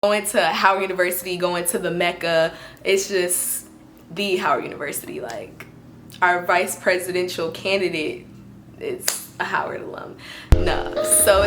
Going to Howard University, going to the Mecca, it's just the Howard University. Like, our vice presidential candidate is a Howard alum. No, so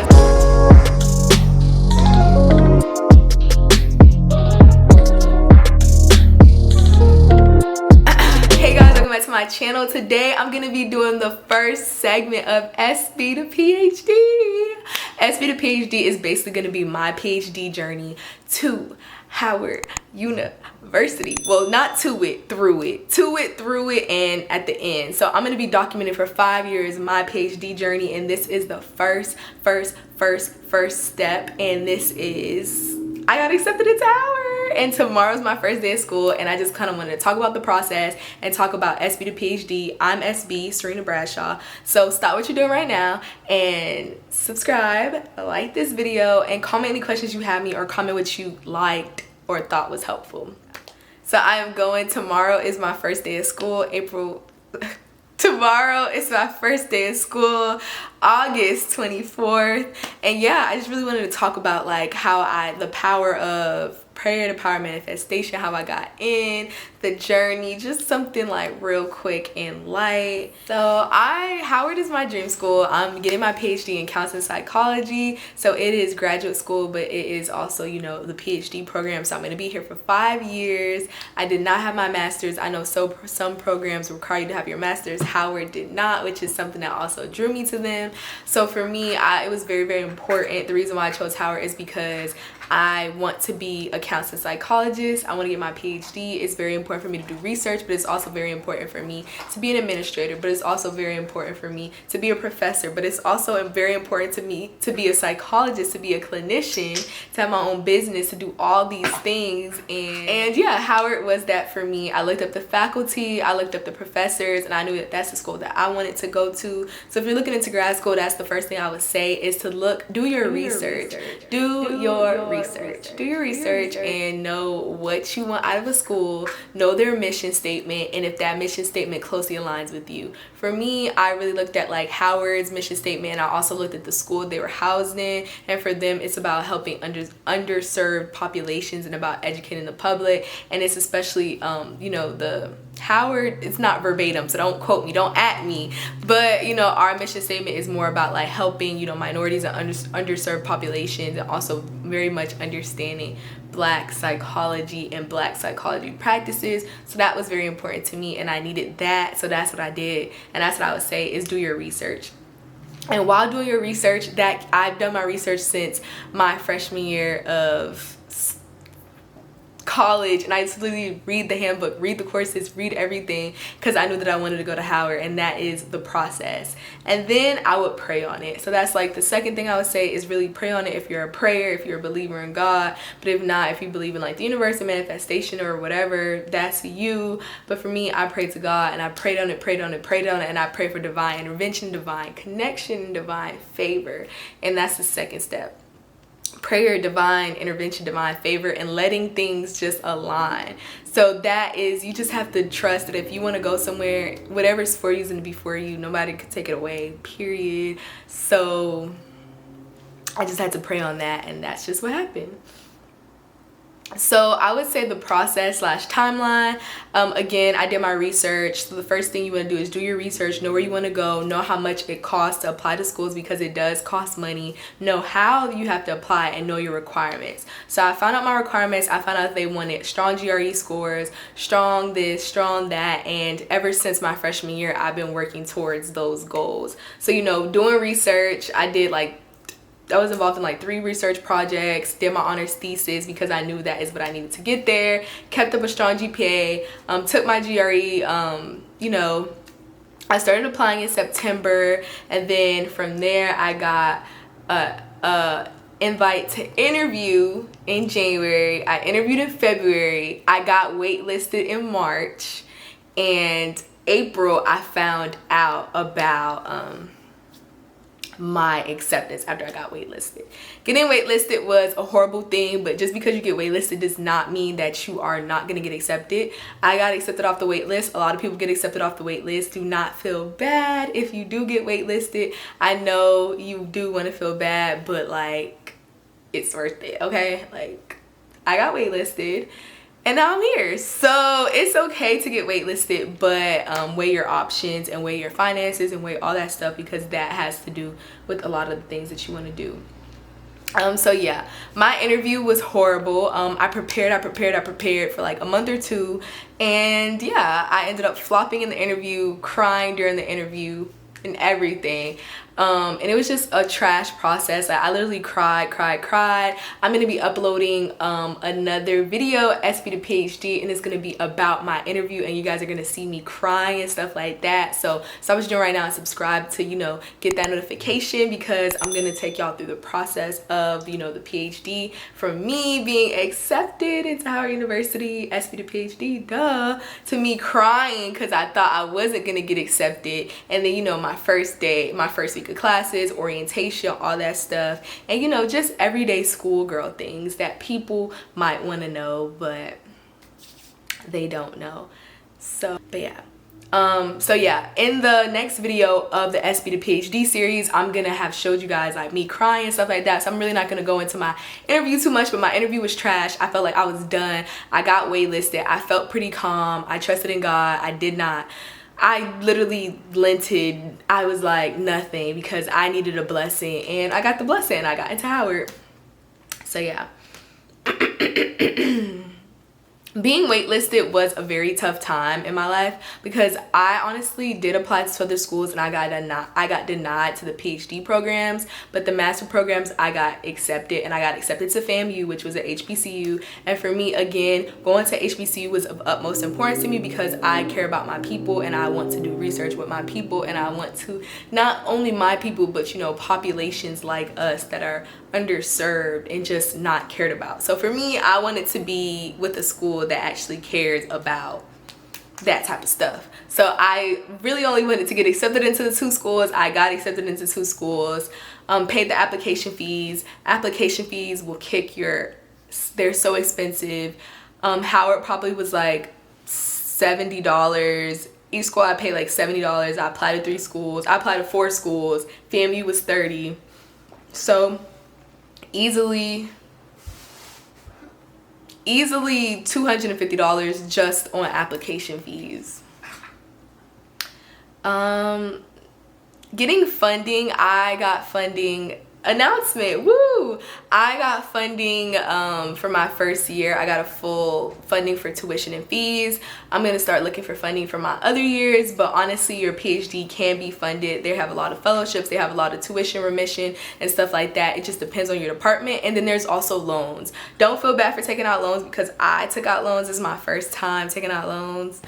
hey guys, welcome back to my channel. Today I'm gonna be doing the first segment of SB to PhD. SB to PhD is basically gonna be my PhD journey to Howard University. Well, not to it, through it, and at the end. So I'm gonna be documenting for 5 years my PhD journey, and this is the first step, and this is I got accepted into Howard, and tomorrow's my first day of school, and I just kind of wanted to talk about the process and talk about SB to PhD. I'm SB, Serena Bradshaw. So stop what you're doing right now and subscribe, like this video, and comment any questions you have me, or comment what you liked or thought was helpful. So I am going, tomorrow is my first day of school, tomorrow is my first day of school, August 24th. And yeah, I just really wanted to talk about like how the power of prayer, the power of manifestation, how I got in, the journey, just something like real quick and light. So Howard is my dream school. I'm getting my PhD in counseling psychology. So it is graduate school, but it is also, you know, the PhD program. So I'm gonna be here for 5 years. I did not have my master's. I know some programs require you to have your master's. Howard did not, which is something that also drew me to them. So for me, it was very important. The reason why I chose Howard is because I want to be a counseling psychologist. I want to get my PhD. It's very important for me to do research, but it's also very important for me to be an administrator, but it's also very important for me to be a professor, but it's also very important to me to be a psychologist, to be a clinician, to have my own business, to do all these things. And yeah, Howard was that for me. I looked up the faculty, I looked up the professors, and I knew that that's the school that I wanted to go to. So if you're looking into grad school, that's the first thing I would say is to do your research. Do your research and know what you want out of a school, know their mission statement, and if that mission statement closely aligns with you. For me, I really looked at like Howard's mission statement. I also looked at the school they were housed in, and for them it's about helping underserved populations and about educating the public. And it's especially you know, the Howard, it's not verbatim, so don't quote me, don't at me, but you know, our mission statement is more about like helping, you know, minorities and underserved populations, and also very much understanding Black psychology and Black psychology practices. So that was very important to me, and I needed that, so that's what I did. And that's what I would say is do your research. And while doing your research, that I've done my research since my freshman year of college, and I just literally read the handbook, read the courses, read everything, because I knew that I wanted to go to Howard, and that is the process. And then I would pray on it. So that's like the second thing I would say is really pray on it if you're a prayer, if you're a believer in God. But if not, if you believe in like the universe and manifestation or whatever, that's you. But for me, I prayed to God, and I prayed on it, and I pray for divine intervention, divine connection, divine favor. And that's the second step. Prayer, divine intervention, divine favor, and letting things just align. So that is, you just have to trust that if you want to go somewhere, whatever's for you is going to be for you. Nobody could take it away, period. So I just had to pray on that, and that's just what happened. So I would say the process / timeline, again, I did my research. So the first thing you want to do is do your research, know where you want to go, know how much it costs to apply to schools, because it does cost money, know how you have to apply, and know your requirements. So I found out my requirements. I found out they wanted strong GRE scores, strong this, strong that, and ever since my freshman year, I've been working towards those goals. So, you know, doing research, I was involved in like 3 research projects, did my honors thesis because I knew that is what I needed to get there, kept up a strong GPA, took my GRE, you know, I started applying in September, and then from there I got a invite to interview in January. I interviewed in February. I got waitlisted in March, and April I found out about my acceptance after I got waitlisted. Getting waitlisted was a horrible thing, but just because you get waitlisted does not mean that you are not going to get accepted. I got accepted off the waitlist. A lot of people get accepted off the waitlist. Do not feel bad if you do get waitlisted. I know you do want to feel bad, but like, it's worth it, okay? Like, I got waitlisted. And now I'm here. So it's okay to get waitlisted, but weigh your options and weigh your finances and weigh all that stuff, because that has to do with a lot of the things that you want to do. So yeah, my interview was horrible. I prepared for like a month or two, and yeah, I ended up flopping in the interview, crying during the interview and everything. And it was just a trash process. I literally cried. I'm gonna be uploading another video, SB2PHD, and it's gonna be about my interview, and you guys are gonna see me crying and stuff like that. So stop what you're doing right now and subscribe to, you know, get that notification, because I'm gonna take y'all through the process of, you know, the PhD, from me being accepted into Howard University, SB2PHD, duh, to me crying because I thought I wasn't gonna get accepted, and then, you know, my first day, my first week of classes, orientation, all that stuff, and, you know, just everyday schoolgirl things that people might want to know but they don't know. So but yeah, so yeah, in the next video of the SB2PHD series, I'm gonna have showed you guys like me crying and stuff like that, so I'm really not gonna go into my interview too much. But my interview was trash. I felt like I was done. I got waitlisted. I felt pretty calm. I trusted in God. I literally lented. I was like nothing, because I needed a blessing, and I got the blessing. I got into Howard. So yeah. Being waitlisted was a very tough time in my life, because I honestly did apply to other schools and I got denied to the PhD programs, but the master programs I got accepted, and I got accepted to FAMU, which was at HBCU. And for me, again, going to HBCU was of utmost importance to me, because I care about my people and I want to do research with my people, and I want to, not only my people, but, you know, populations like us that are underserved and just not cared about. So for me, I wanted to be with a school that actually cares about that type of stuff. So I really only wanted to get accepted into the 2 schools. I got accepted into 2 schools, paid the application fees. Application fees will kick your, they're so expensive. Howard probably was like $70. Each school I paid like $70. I applied to 3 schools. I applied to 4 schools. FAMU was $30. So easily $250 just on application fees. Getting funding, I got funding announcement, woo! I got funding for my first year. I got a full funding for tuition and fees. I'm gonna start looking for funding for my other years, but honestly, your PhD can be funded. They have a lot of fellowships, they have a lot of tuition remission and stuff like that. It just depends on your department. And then there's also loans. Don't feel bad for taking out loans, because I took out loans. It's my first time taking out loans.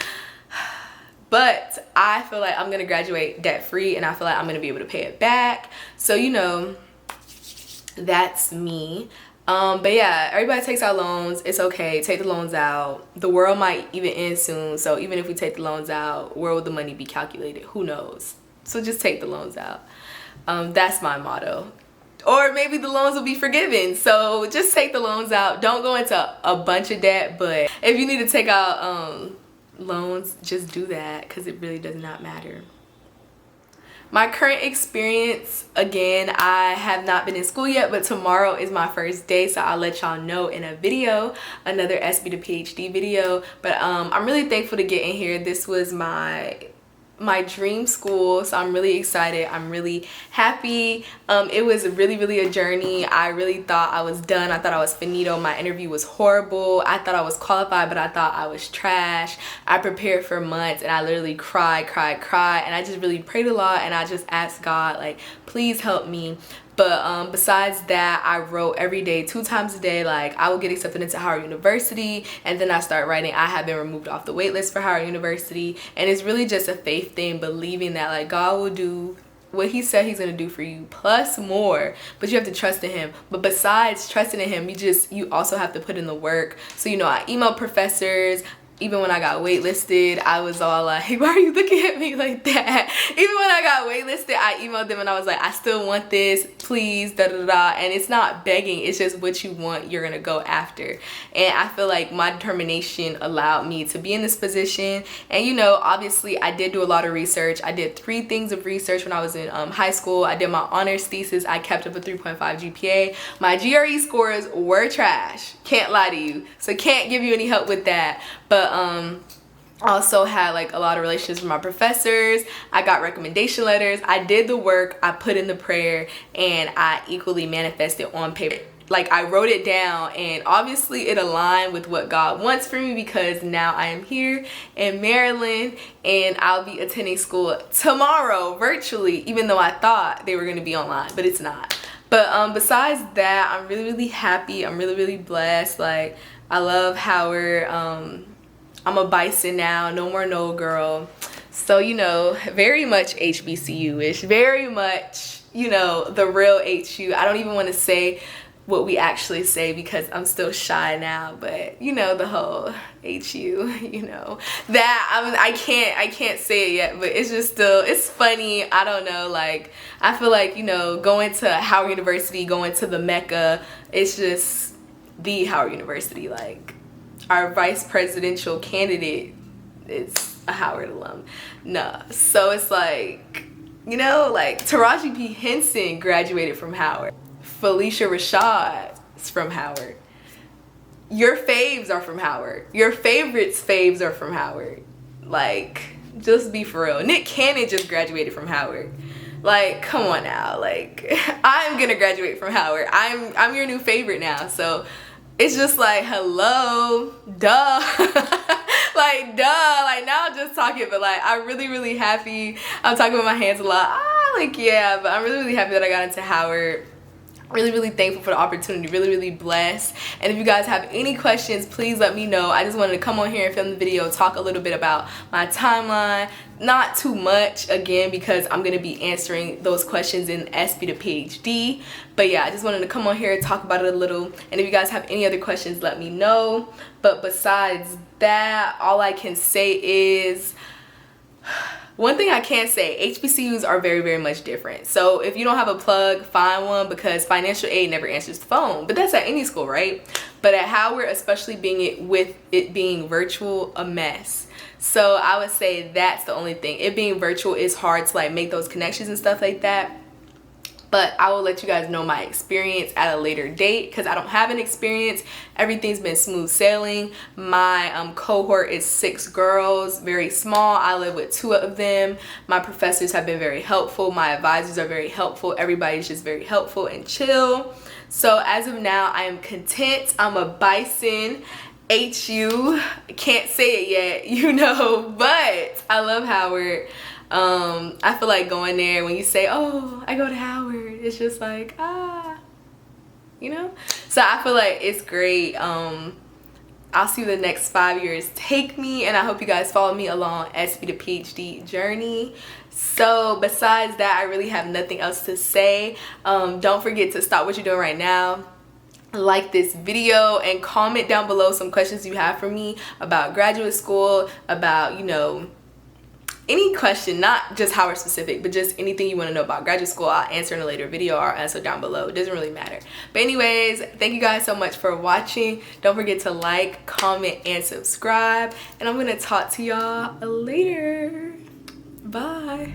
But I feel like I'm gonna graduate debt free, and I feel like I'm gonna be able to pay it back. So, you know, that's me. But yeah, everybody takes out loans. It's okay, take the loans out. The world might even end soon, so even if we take the loans out, where will the money be calculated? Who knows? So just take the loans out. That's my motto. Or maybe the loans will be forgiven, so just take the loans out. Don't go into a bunch of debt, but if you need to take out loans, just do that, because it really does not matter. My current experience, again, I have not been in school yet, but tomorrow is my first day, so I'll let y'all know in a video, another SB2PHD video. But I'm really thankful to get in here. This was my dream school, so I'm really excited. I'm really happy. It was really a journey. I really thought I was done. I thought I was finito. My interview was horrible. I thought I was qualified, but I thought I was trash. I prepared for months, and I literally cried, and I just really prayed a lot, and I just asked God, like, please help me. But besides that, I wrote every day, 2 times a day. Like, I would get accepted into Howard University, and then I start writing, I have been removed off the wait list for Howard University. And it's really just a faith thing, believing that like God will do what he said he's gonna do for you, plus more. But you have to trust in him. But besides trusting in him, you also have to put in the work. So, you know, I emailed professors. Even when I got waitlisted, I was all like, hey, why are you looking at me like that? Even when I got waitlisted, I emailed them and I was like, I still want this. please, da da da. And it's not begging, it's just what you want, you're gonna go after. And I feel like my determination allowed me to be in this position. And you know, obviously I did do a lot of research. I did 3 things of research when I was in high school. I did my honors thesis. I kept up a 3.5 GPA. My GRE scores were trash, can't lie to you, so can't give you any help with that. But also had like a lot of relationships with my professors. I got recommendation letters. I did the work, I put in the prayer, and I equally manifested on paper. Like, I wrote it down, and obviously it aligned with what God wants for me, because now I am here in Maryland and I'll be attending school tomorrow virtually, even though I thought they were going to be online, but it's not. But besides that, I'm really happy. I'm really blessed. Like, I love Howard. I'm a bison now, no more no girl. So, you know, very much HBCU-ish, very much, you know, the real HU. I don't even want to say what we actually say because I'm still shy now, but you know, the whole HU, you know, that I can't say it yet, but it's just still, it's funny. I don't know, like, I feel like, you know, going to Howard University, going to the Mecca, it's just the Howard University. Like, our vice presidential candidate is a Howard alum. Nah, so it's like, you know, like Taraji P. Henson graduated from Howard. Felicia Rashad is from Howard. Your faves are from Howard. Your favorites' faves are from Howard. Like, just be for real. Nick Cannon just graduated from Howard. Like, come on now. Like, I'm gonna graduate from Howard. I'm your new favorite now. So it's just like, hello, duh. Like, duh. Like, now I'm just talking, but like, I'm really happy. I'm talking with my hands a lot. Like, yeah, but I'm really happy that I got into Howard. Really thankful for the opportunity, really blessed. And if you guys have any questions, please let me know. I just wanted to come on here and film the video, talk a little bit about my timeline. Not too much, again, because I'm gonna be answering those questions in SB2PHD. But yeah, I just wanted to come on here and talk about it a little. And if you guys have any other questions, let me know. But besides that, all I can say is, one thing I can say, HBCUs are very much different. So if you don't have a plug, find one, because financial aid never answers the phone. But that's at any school, right? But at Howard, especially with it being virtual, a mess. So I would say that's the only thing. It being virtual is hard to like make those connections and stuff like that. But I will let you guys know my experience at a later date, because I don't have an experience. Everything's been smooth sailing. My cohort is 6 girls, very small. I live with 2 of them. My professors have been very helpful. My advisors are very helpful. Everybody's just very helpful and chill. So as of now, I am content. I'm a bison HU. Can't say it yet, you know, but I love Howard. I feel like going there, when you say, oh, I go to Howard, it's just like, you know. So I feel like it's great. I'll see the next 5 years take me, and I hope you guys follow me along SB2PHD journey. So besides that, I really have nothing else to say. Don't forget to stop what you're doing right now, like this video, and comment down below some questions you have for me about graduate school, about, you know, any question, not just Howard specific, but just anything you want to know about graduate school. I'll answer in a later video, or answer down below. It doesn't really matter. But anyways, thank you guys so much for watching. Don't forget to like, comment, and subscribe. And I'm going to talk to y'all later. Bye.